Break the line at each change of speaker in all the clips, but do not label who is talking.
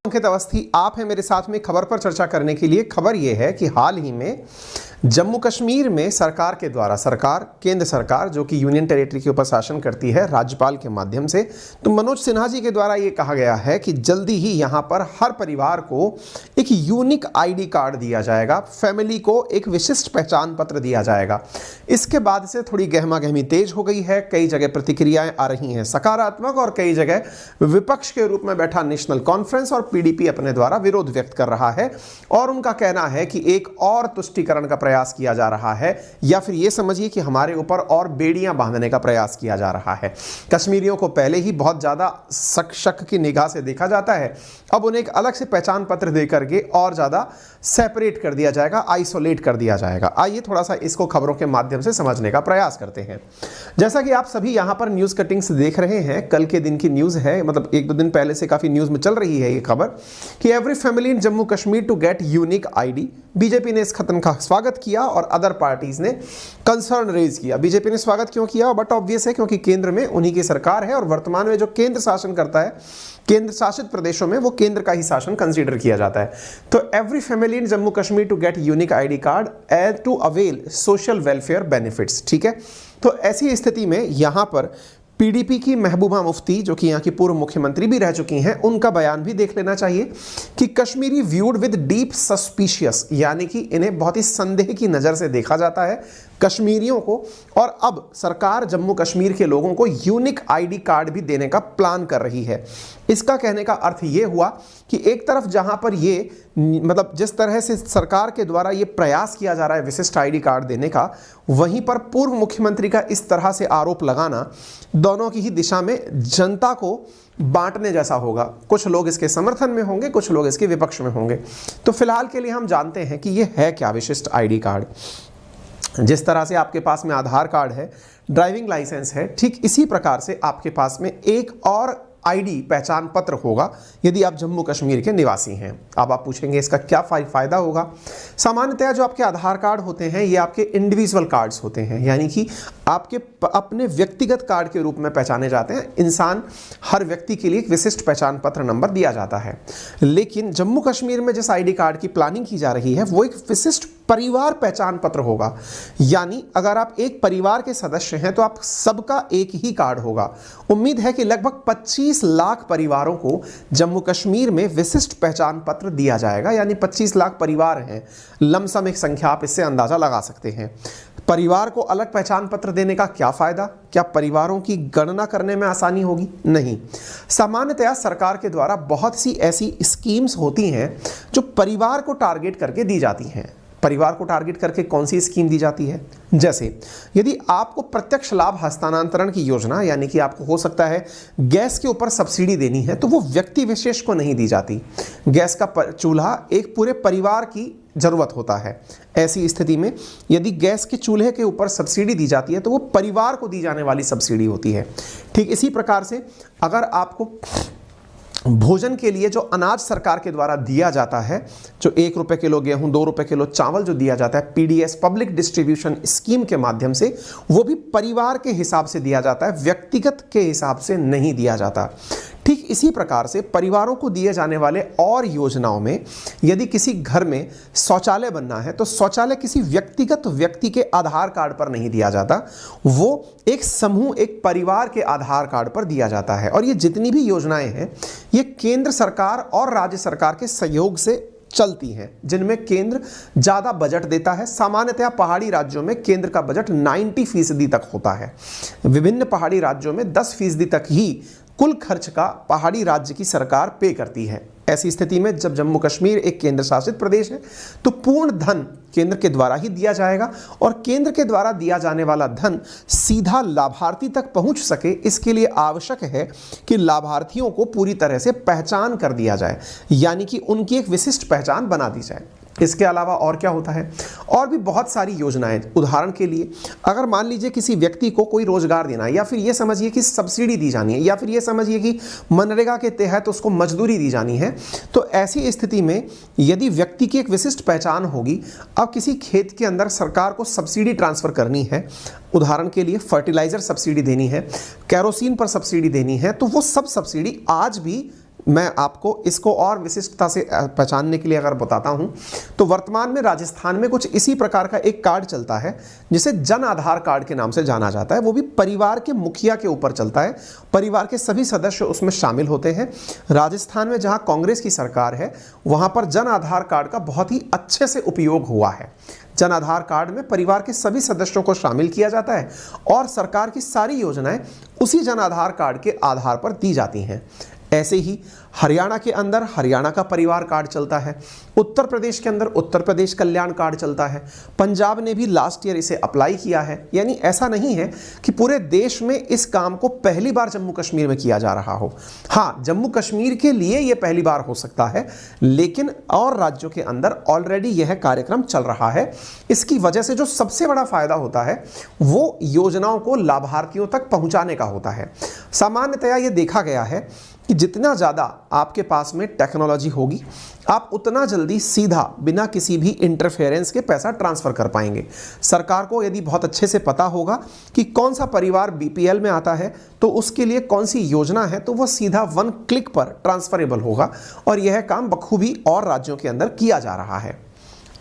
अंकित अवस्थी आप हैं मेरे साथ में खबर पर चर्चा करने के लिए। खबर यह है कि हाल ही में जम्मू कश्मीर में सरकार के द्वारा केंद्र सरकार जो कि यूनियन टेरिटरी के ऊपर शासन करती है राज्यपाल के माध्यम से, तो मनोज सिन्हा जी के द्वारा ये कहा गया है कि जल्दी ही यहाँ पर हर परिवार को एक यूनिक आईडी कार्ड दिया जाएगा, फैमिली को एक विशिष्ट पहचान पत्र दिया जाएगा। इसके बाद से थोड़ी गहमागहमी तेज हो गई है, कई जगह प्रतिक्रियाएं आ रही हैं सकारात्मक और कई जगह विपक्ष के रूप में बैठा नेशनल कॉन्फ्रेंस और पीडीपी अपने द्वारा विरोध व्यक्त कर रहा है और उनका कहना है कि एक और तुष्टीकरण का प्रयास किया जा रहा है या फिर यह समझिए कि हमारे ऊपर और बेड़ियां बांधने का प्रयास किया जा रहा है। कश्मीरियों को पहले ही बहुत ज्यादा शक की निगाह से देखा जाता है, अब उन्हें एक अलग से पहचान पत्र देकर के और ज्यादा सेपरेट कर दिया जाएगा, आइसोलेट कर दिया जाएगा। आइए थोड़ा सा इसको खबरों के माध्यम से समझने का प्रयास करते हैं। जैसा कि आप सभी यहां पर न्यूज कटिंग्स देख रहे हैं, कल के दिन की न्यूज है, मतलब एक दो दिन पहले से काफी न्यूज में चल रही है ये खबर कि every family in Jammu Kashmir to get unique ID. BJP ने इस कथन का स्वागत किया और अदर पार्टीज ने कंसर्न रेज किया। बीजेपी ने स्वागत क्यों किया? बट ऑब्वियस है क्योंकि केंद्र में उन्हीं की सरकार है और वर्तमान में जो केंद्र शासन करता है, केंद्र शासित प्रदेशों में वो केंद्र का ही शासन कंसीडर किया जाता है। तो every family in Jammu Kashmir to get unique ID card as to avail social welfare benefits. ठीक है, तो ऐसी स्थिति में यहां पर पीडीपी की महबूबा मुफ्ती जो कि यहाँ की पूर्व मुख्यमंत्री भी रह चुकी हैं, उनका बयान भी देख लेना चाहिए कि Kashmiri viewed with deep suspicious, यानी कि इन्हें बहुत ही संदेह की नज़र से देखा जाता है कश्मीरियों को, और अब सरकार जम्मू कश्मीर के लोगों को यूनिक आईडी कार्ड भी देने का प्लान कर रही है। इसका कहने का अर्थ ये हुआ कि एक तरफ जहां पर ये मतलब जिस तरह से सरकार के द्वारा ये प्रयास किया जा रहा है विशिष्ट आईडी कार्ड देने का, वहीं पर पूर्व मुख्यमंत्री का इस तरह से आरोप लगाना दोनों की ही दिशा में जनता को बांटने जैसा होगा। कुछ लोग इसके समर्थन में होंगे, कुछ लोग इसके विपक्ष में होंगे। तो फिलहाल के लिए हम जानते हैं कि ये है क्या विशिष्ट आईडी कार्ड। जिस तरह से आपके पास में आधार कार्ड है, ड्राइविंग लाइसेंस है, ठीक इसी प्रकार से आपके पास में एक और आईडी पहचान पत्र होगा यदि आप जम्मू कश्मीर के निवासी हैं। अब आप पूछेंगे इसका क्या फायदा होगा? सामान्यतः जो आपके आधार कार्ड होते हैं ये आपके इंडिविजुअल कार्ड्स होते हैं, यानी कि आपके अपने व्यक्तिगत कार्ड के रूप में पहचाने जाते हैं। इंसान हर व्यक्ति के लिए एक विशिष्ट पहचान पत्र नंबर दिया जाता है। लेकिन जम्मू कश्मीर में जिस आईडी कार्ड की प्लानिंग की जा रही है वो एक विशिष्ट परिवार पहचान पत्र होगा, यानी अगर आप एक परिवार के सदस्य हैं तो आप सबका एक ही कार्ड होगा। उम्मीद है कि लगभग 25 लाख परिवारों को जम्मू कश्मीर में विशिष्ट पहचान पत्र दिया जाएगा, यानी 25 लाख परिवार हैं। लमसम एक संख्या आप इससे अंदाजा लगा सकते हैं। परिवार को अलग पहचान पत्र देने का क्या फायदा? क्या परिवारों की गणना करने में आसानी होगी? नहीं। सामान्यतया सरकार के द्वारा बहुत सी ऐसी स्कीम्स होती हैं जो परिवार को टारगेट करके दी जाती हैं। परिवार को टारगेट करके कौन सी स्कीम दी जाती है? जैसे यदि आपको प्रत्यक्ष लाभ हस्तांतरण की योजना, यानी कि आपको हो सकता है गैस के ऊपर सब्सिडी देनी है, तो वो व्यक्ति विशेष को नहीं दी जाती। गैस का चूल्हा एक पूरे परिवार की जरूरत होता है। ऐसी स्थिति में यदि गैस के चूल्हे के ऊपर सब्सिडी दी जाती है तो वो परिवार को दी जाने वाली सब्सिडी होती है। ठीक इसी प्रकार से अगर आपको भोजन के लिए जो अनाज सरकार के द्वारा दिया जाता है, जो 1 रुपये किलो गेहूं, 2 रुपये किलो चावल जो दिया जाता है पीडीएस पब्लिक डिस्ट्रीब्यूशन स्कीम के माध्यम से, वो भी परिवार के हिसाब से दिया जाता है, व्यक्तिगत के हिसाब से नहीं दिया जाता। ठीक इसी प्रकार से परिवारों को दिए जाने वाले और योजनाओं में यदि किसी घर में शौचालय बनना है तो शौचालय किसी व्यक्तिगत व्यक्ति के आधार कार्ड पर नहीं दिया जाता, वो एक समूह, एक परिवार के आधार कार्ड पर दिया जाता है। और ये जितनी भी योजनाएं हैं ये केंद्र सरकार और राज्य सरकार के सहयोग से चलती हैं, जिनमें केंद्र ज़्यादा बजट देता है। सामान्यतः पहाड़ी राज्यों में केंद्र का बजट 90% तक होता है। विभिन्न पहाड़ी राज्यों में 10% तक ही कुल खर्च का पहाड़ी राज्य की सरकार पे करती है। ऐसी स्थिति में जब जम्मू कश्मीर एक केंद्र शासित प्रदेश है तो पूर्ण धन केंद्र के द्वारा ही दिया जाएगा और केंद्र के द्वारा दिया जाने वाला धन सीधा लाभार्थी तक पहुंच सके, इसके लिए आवश्यक है कि लाभार्थियों को पूरी तरह से पहचान कर दिया जाए, यानी कि उनकी एक विशिष्ट पहचान बना दी जाए। इसके अलावा और क्या होता है? और भी बहुत सारी योजनाएं। उदाहरण के लिए अगर मान लीजिए किसी व्यक्ति को कोई रोजगार देना है, या फिर ये समझिए कि सब्सिडी दी जानी है, या फिर ये समझिए कि मनरेगा के तहत उसको मजदूरी दी जानी है, तो ऐसी स्थिति में यदि व्यक्ति की एक विशिष्ट पहचान होगी, अब किसी खेत के अंदर सरकार को सब्सिडी ट्रांसफर करनी है, उदाहरण के लिए फर्टिलाइजर सब्सिडी देनी है, कैरोसिन पर सब्सिडी देनी है, तो वो सब सब्सिडी आज भी मैं आपको इसको और विशिष्टता से पहचानने के लिए अगर बताता हूं तो वर्तमान में राजस्थान में कुछ इसी प्रकार का एक कार्ड चलता है जिसे जन आधार कार्ड के नाम से जाना जाता है। वो भी परिवार के मुखिया के ऊपर चलता है, परिवार के सभी सदस्य उसमें शामिल होते हैं। राजस्थान में जहां कांग्रेस की सरकार है वहां पर जन आधार कार्ड का बहुत ही अच्छे से उपयोग हुआ है। जन आधार कार्ड में परिवार के सभी सदस्यों को शामिल किया जाता है और सरकार की सारी योजनाएं उसी जन आधार कार्ड के आधार पर दी जाती हैं। ऐसे ही हरियाणा के अंदर हरियाणा का परिवार कार्ड चलता है, उत्तर प्रदेश के अंदर उत्तर प्रदेश कल्याण कार्ड चलता है, पंजाब ने भी लास्ट ईयर इसे अप्लाई किया है। यानी ऐसा नहीं है कि पूरे देश में इस काम को पहली बार जम्मू कश्मीर में किया जा रहा हो। हाँ, जम्मू कश्मीर के लिए यह पहली बार हो सकता है, लेकिन और राज्यों के अंदर ऑलरेडी यह कार्यक्रम चल रहा है। इसकी वजह से जो सबसे बड़ा फायदा होता है वो योजनाओं को लाभार्थियों तक पहुंचाने का होता है। सामान्यतया यह देखा गया है कि जितना ज़्यादा आपके पास में टेक्नोलॉजी होगी आप उतना जल्दी सीधा बिना किसी भी इंटरफेरेंस के पैसा ट्रांसफ़र कर पाएंगे। सरकार को यदि बहुत अच्छे से पता होगा कि कौन सा परिवार बीपीएल में आता है तो उसके लिए कौन सी योजना है, तो वह सीधा 1 क्लिक पर ट्रांसफरेबल होगा और यह काम बखूबी और राज्यों के अंदर किया जा रहा है।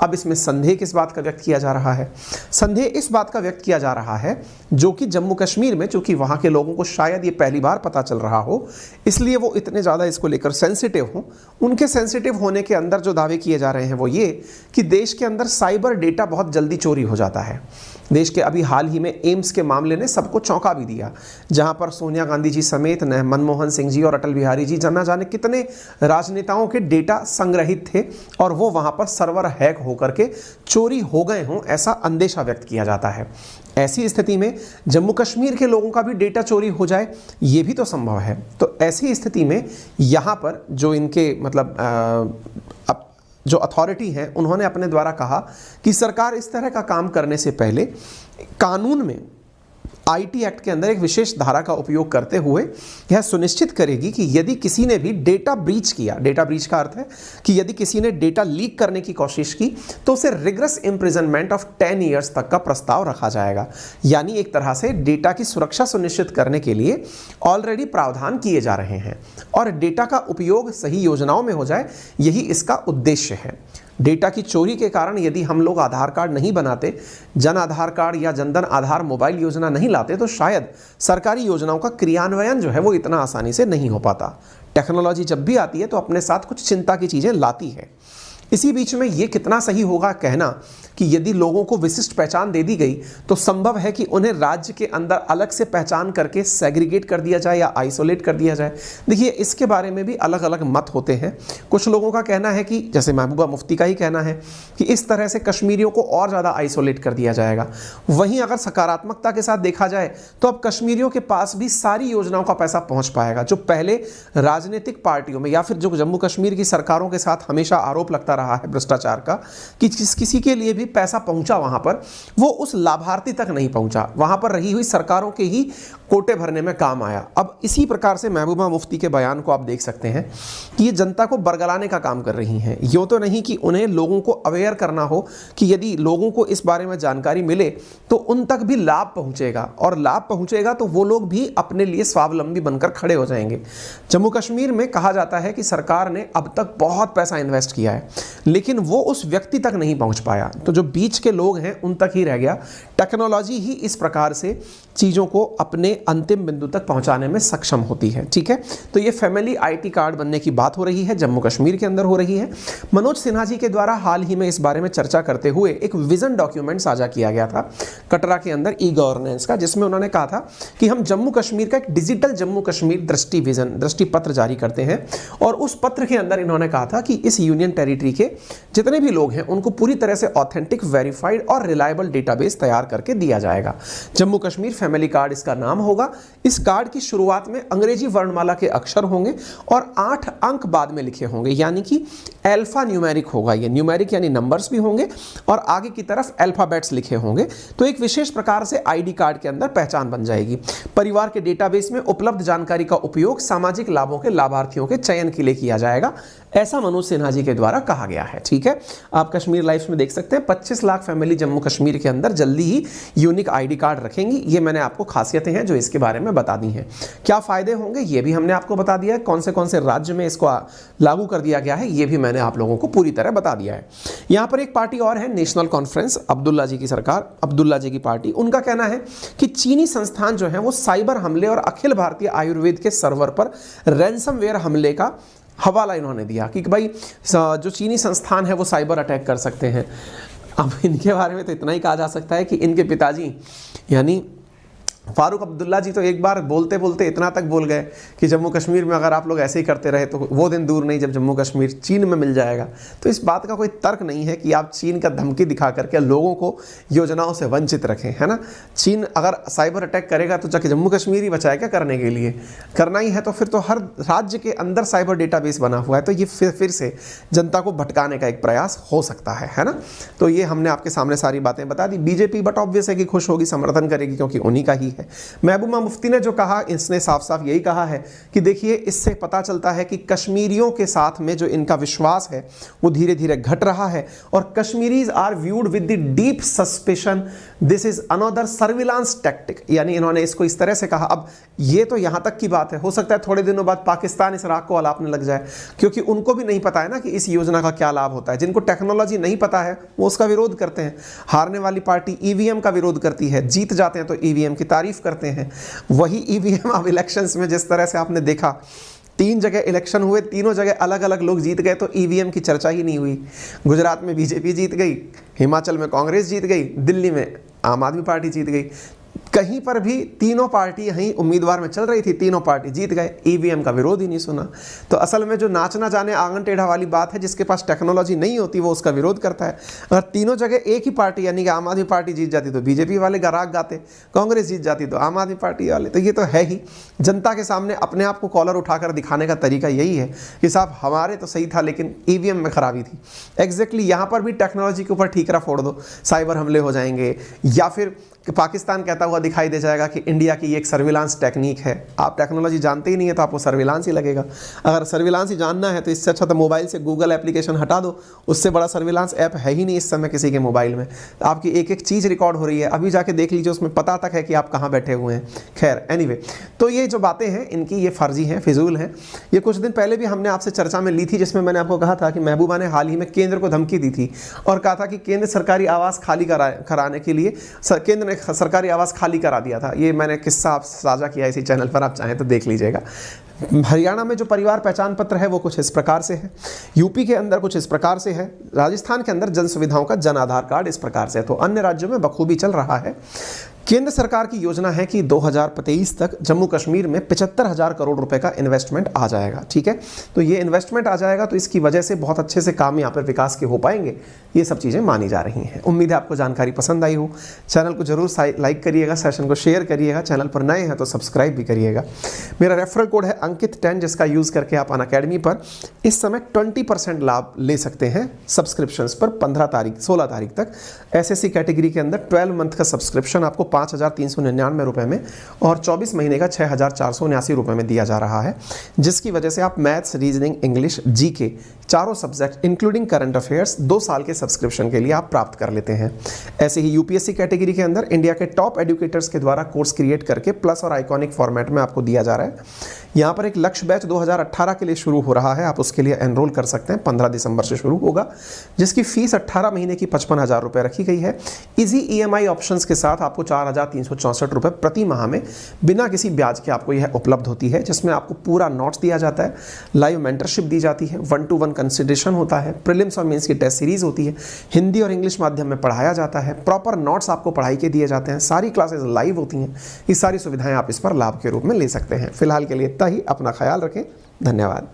अब इसमें संदेह किस बात का व्यक्त किया जा रहा है? संदेह इस बात का व्यक्त किया जा रहा है जो कि जम्मू कश्मीर में, चूंकि वहाँ के लोगों को शायद ये पहली बार पता चल रहा हो इसलिए वो इतने ज़्यादा इसको लेकर सेंसिटिव हों। उनके सेंसिटिव होने के अंदर जो दावे किए जा रहे हैं वो ये कि देश के अंदर साइबर डेटा बहुत जल्दी चोरी हो जाता है। देश के अभी हाल ही में एम्स के मामले ने सबको चौंका भी दिया, जहां पर सोनिया गांधी जी समेत मनमोहन सिंह जी और अटल बिहारी जी जाना जाने कितने राजनेताओं के डेटा संग्रहित थे और वो वहां पर सर्वर हैक होकर के चोरी हो गए हों, ऐसा अंदेशा व्यक्त किया जाता है। ऐसी स्थिति में जम्मू कश्मीर के लोगों का भी डेटा चोरी हो जाए ये भी तो संभव है। तो ऐसी स्थिति में यहाँ पर जो इनके जो अथॉरिटी हैं उन्होंने अपने द्वारा कहा कि सरकार इस तरह का काम करने से पहले कानून में आईटी एक्ट के अंदर एक विशेष धारा का उपयोग करते हुए यह सुनिश्चित करेगी कि यदि किसी ने भी डेटा ब्रीच किया, डेटा ब्रीच का अर्थ है कि यदि किसी ने डेटा लीक करने की कोशिश की तो उसे रिग्रेस इम्प्रिजनमेंट ऑफ 10 ईयर्स तक का प्रस्ताव रखा जाएगा। यानी एक तरह से डेटा की सुरक्षा सुनिश्चित करने के लिए ऑलरेडी प्रावधान किए जा रहे हैं और डेटा का उपयोग सही योजनाओं में हो जाए, यही इसका उद्देश्य है। डेटा की चोरी के कारण यदि हम लोग आधार कार्ड नहीं बनाते, जन आधार कार्ड या जनधन आधार मोबाइल योजना नहीं लाते तो शायद सरकारी योजनाओं का क्रियान्वयन जो है वो इतना आसानी से नहीं हो पाता। टेक्नोलॉजी जब भी आती है तो अपने साथ कुछ चिंता की चीज़ें लाती है। इसी बीच में ये कितना सही होगा कहना कि यदि लोगों को विशिष्ट पहचान दे दी गई तो संभव है कि उन्हें राज्य के अंदर अलग से पहचान करके सेग्रीगेट कर दिया जाए या आइसोलेट कर दिया जाए। देखिए, इसके बारे में भी अलग अलग मत होते हैं। कुछ लोगों का कहना है कि जैसे महबूबा मुफ्ती का ही कहना है कि इस तरह से कश्मीरियों को और ज़्यादा आइसोलेट कर दिया जाएगा। वहीं अगर सकारात्मकता के साथ देखा जाए तो अब कश्मीरियों के पास भी सारी योजनाओं का पैसा पहुँच पाएगा। जो पहले राजनीतिक पार्टियों में या फिर जो जम्मू कश्मीर की सरकारों के साथ हमेशा आरोप लगता रहा है भ्रष्टाचार का कि किसी के लिए भी पैसा पहुंचा वहां पर, वो उस लाभार्थी तक नहीं पहुंचा, वहां पर रही हुई सरकारों के ही कोटे भरने में काम आया। अब इसी प्रकार से महबूबा मुफ्ती के बयान को आप देख सकते हैं कि ये जनता को बरगलाने का काम कर रही हैं। यूँ तो नहीं कि उन्हें लोगों को अवेयर करना हो कि यदि लोगों को इस बारे में जानकारी मिले तो उन तक भी लाभ पहुंचेगा और लाभ पहुंचेगा तो वो लोग भी अपने लिए स्वावलंबी बनकर खड़े हो जाएंगे। जम्मू कश्मीर में कहा जाता है कि सरकार ने अब तक बहुत पैसा इन्वेस्ट किया है लेकिन वो उस व्यक्ति तक नहीं पहुंच पाया, तो जो बीच के लोग हैं उन तक ही रह गया। टेक्नोलॉजी ही इस प्रकार से चीज़ों को अपने अंतिम बिंदु तक पहुंचाने में सक्षम होती है। ठीक है, तो ये फैमिली आईटी कार्ड बनने की बात हो रही है, जम्मू कश्मीर के अंदर हो रही है। मनोज सिन्हा जी के द्वारा हाल ही में इस बारे में चर्चा करते हुए एक विजन डॉक्यूमेंट साझा किया गया था कटरा के अंदर ई गवर्नेंस का, जिसमें उन्होंने कहा था कि हम जम्मू कश्मीर का एक डिजिटल जम्मू कश्मीर दृष्टि पत्र जारी करते हैं और उस पत्र के अंदर इन्होंने कहा था कि इस यूनियन टेरिटरी के जितने भी लोग हैं उनको पूरी तरह से ऑथेंटिक, वेरीफाइड और रिलायबल डेटाबेस तैयार करके दिया जाएगा। जम्मू कश्मीर फैमिली कार्ड इसका नाम होगा। इस कार्ड की शुरुआत में अंग्रेजी वर्णमाला के अक्षर होंगे और 8 अंक बाद में लिखे होंगे, यानी कि अल्फा न्यूमेरिक होगा। ये न्यूमेरिक यानी नंबर्स भी होंगे और आगे की तरफ अल्फाबेट्स लिखे होंगे। तो एक विशेष प्रकार से आईडी कार्ड के अंदर पहचान बन जाएगी। परिवार के डेटाबेस में उपलब्ध जानकारी का उपयोग सामाजिक लाभों के लाभार्थियों के चयन के लिए किया जाएगा, ऐसा मनोज सिन्हा जी के द्वारा कहा गया है। ठीक है, आप कश्मीर लाइव्स में देख सकते हैं 25 लाख फैमिली जम्मू कश्मीर के अंदर जल्दी ही ही यूनिक आईडी कार्ड रखेंगी। ये मैंने आपको खासियतें हैं जो इसके बारे में बता दी हैं। क्या फ़ायदे होंगे ये भी हमने आपको बता दिया है, कौन से राज्य में इसको लागू कर दिया गया है ये भी मैंने आप लोगों को पूरी तरह बता दिया है। यहाँ पर एक पार्टी और है, नेशनल कॉन्फ्रेंस, अब्दुल्ला जी की सरकार, अब्दुल्ला जी की पार्टी, उनका कहना है कि चीनी संस्थान जो है वो साइबर हमले और अखिल भारतीय आयुर्वेद के सर्वर पर रैंसमवेयर हमले का हवाला इन्होंने दिया कि भाई जो चीनी संस्थान है वो साइबर अटैक कर सकते हैं। अब इनके बारे में तो इतना ही कहा जा सकता है कि इनके पिताजी यानी फारूक अब्दुल्ला जी तो एक बार बोलते बोलते इतना तक बोल गए कि जम्मू कश्मीर में अगर आप लोग ऐसे ही करते रहे तो वो दिन दूर नहीं जब जम्मू कश्मीर चीन में मिल जाएगा। तो इस बात का कोई तर्क नहीं है कि आप चीन का धमकी दिखा करके लोगों को योजनाओं से वंचित रखें, है ना। चीन अगर साइबर अटैक करेगा तो जाके जम्मू कश्मीर ही बचाए क्या करने के लिए, करना ही है तो फिर तो हर राज्य के अंदर साइबर डेटाबेस बना हुआ है, तो ये फिर से जनता को भटकाने का एक प्रयास हो सकता है ना। तो ये हमने आपके सामने सारी बातें बता दी। बीजेपी बट ऑब्वियस है कि खुश होगी, समर्थन करेगी क्योंकि उन्हीं का ही है। महबूबा मुफ्ती ने जो कहा, इसने साफ साफ यही कहा है कि देखिए इससे पता चलता है कि कश्मीरियों के साथ में जो इनका विश्वास है वो धीरे धीरे घट रहा है और Kashmiris are viewed with the deep suspicion, this is another surveillance tactic. यानी इन्होंने इसको इस तरह से कहा। अब ये तो यहां तक की बात है, हो सकता है थोड़े दिनों बाद पाकिस्तान इस राग को अलापने लग जाए, क्योंकि उनको भी नहीं पता है ना कि इस योजना का क्या लाभ होता है। जिनको टेक्नोलॉजी नहीं पता है वो उसका विरोध करते हैं। हारने वाली पार्टी ईवीएम का विरोध करती है, जीत जाते हैं तो ईवीएम की तारीफ करते हैं। वही ईवीएम अब इलेक्शंस में जिस तरह से आपने देखा 3 जगह इलेक्शन हुए, तीनों जगह अलग अलग लोग जीत गए तो ईवीएम की चर्चा ही नहीं हुई। गुजरात में बीजेपी जीत गई, हिमाचल में कांग्रेस जीत गई, दिल्ली में आम आदमी पार्टी जीत गई। कहीं पर भी तीनों पार्टी यहीं उम्मीदवार में चल रही थी, तीनों पार्टी जीत गए, ईवीएम का विरोध ही नहीं सुना। तो असल में जो नाचना जाने आंगन टेढ़ा वाली बात है, जिसके पास टेक्नोलॉजी नहीं होती वो उसका विरोध करता है। अगर तीनों जगह एक ही पार्टी यानी कि आम आदमी पार्टी जीत जाती तो बीजेपी वाले राग गाते, कांग्रेस जीत जाती तो आम आदमी पार्टी वाले। तो ये तो है ही, जनता के सामने अपने आप को कॉलर उठाकर दिखाने का तरीका यही है कि साहब हमारे तो सही था लेकिन ईवीएम में खराबी थी। एग्जैक्टली यहाँ पर भी टेक्नोलॉजी के ऊपर ठीकरा फोड़ दो, साइबर हमले हो जाएंगे, या फिर कि पाकिस्तान कहता हुआ दिखाई दे जाएगा कि इंडिया की ये एक सर्विलांस टेक्निक है। आप टेक्नोलॉजी जानते ही नहीं है तो आपको सर्विलांस ही लगेगा। अगर सर्विलांस ही जानना है तो इससे अच्छा तो मोबाइल से गूगल एप्लीकेशन हटा दो, उससे बड़ा सर्विलांस ऐप है ही नहीं इस समय किसी के मोबाइल में। आपकी एक एक चीज़ रिकॉर्ड हो रही है, अभी जाके देख लीजिए, उसमें पता तक है कि आप कहाँ बैठे हुए हैं। खैर एनीवे, तो ये जो बातें हैं इनकी ये फर्जी हैं, फिजूल हैं। ये कुछ दिन पहले भी हमने आपसे चर्चा में ली थी, जिसमें मैंने आपको कहा था कि महबूबा ने हाल ही में केंद्र को धमकी दी थी और कहा था कि केंद्र सरकारी आवास खाली कराने के लिए केंद्र ने सरकारी आवास खाली करा दिया था। ये मैंने किस्सा आप साझा किया इसी चैनल पर, आप चाहें तो देख लीजिएगा। हरियाणा में जो परिवार पहचान पत्र है वो कुछ इस प्रकार से है, यूपी के अंदर कुछ इस प्रकार से है, राजस्थान के अंदर जन सुविधाओं का जन आधार कार्ड इस प्रकार से है। तो अन्य राज्यों में बखूबी चल रहा है। केंद्र सरकार की योजना है कि 2023 तक जम्मू कश्मीर में 75,000 करोड़ रुपए का इन्वेस्टमेंट आ जाएगा। ठीक है, तो ये इन्वेस्टमेंट आ जाएगा तो इसकी वजह से बहुत अच्छे से काम यहाँ पर विकास के हो पाएंगे, ये सब चीज़ें मानी जा रही हैं। उम्मीद है आपको जानकारी पसंद आई हो। चैनल को जरूर लाइक करिएगा, सेशन को शेयर करिएगा, चैनल पर नए हैं तो सब्सक्राइब भी करिएगा। मेरा रेफरल कोड है अंकित10, जिसका यूज़ करके आप अनअकैडमी पर इस समय 20% लाभ ले सकते हैं सब्सक्रिप्शंस पर 16 तारीख तक। SSC कैटेगरी के अंदर 12 मंथ का सब्सक्रिप्शन आपको 5,399 रुपये में और 24 महीने का 6,479 रुपये में दिया जा रहा है, जिसकी वजह से आप मैथ्स, रीजनिंग, इंग्लिश, जीके चारों सब्जेक्ट इंक्लूडिंग करंट अफेयर्स 2 साल के सब्सक्रिप्शन के लिए आप प्राप्त कर लेते हैं। ऐसे ही यूपीएससी कैटेगरी के अंदर इंडिया के टॉप एजुकेटर्स के द्वारा कोर्स क्रिएट करके प्लस और आइकॉनिक फॉर्मेट में आपको दिया जा रहा है। यहाँ पर एक लक्ष्य बैच 2018 के लिए शुरू हो रहा है, आप उसके लिए एनरोल कर सकते हैं। 15 दिसंबर से शुरू होगा, जिसकी फीस 18 महीने की 55,000 रुपये रखी गई है। इजी EMI ऑप्शंस के साथ आपको 4,364 रुपये प्रति माह में बिना किसी ब्याज के आपको यह उपलब्ध होती है, जिसमें आपको पूरा नोट्स दिया जाता है, लाइव मेंटरशिप दी जाती है, 1-to-1 कंसिडरेशन होता है, प्रीलिम्स और मेंस की टेस्ट सीरीज होती है, हिंदी और इंग्लिश माध्यम में पढ़ाया जाता है, प्रॉपर नोट्स आपको पढ़ाई के दिए जाते हैं, सारी क्लासेस लाइव होती हैं। ये सारी सुविधाएं आप इस पर लाभ के रूप में ले सकते हैं। फिलहाल के लिए इतना ही, अपना ख्याल रखें, धन्यवाद।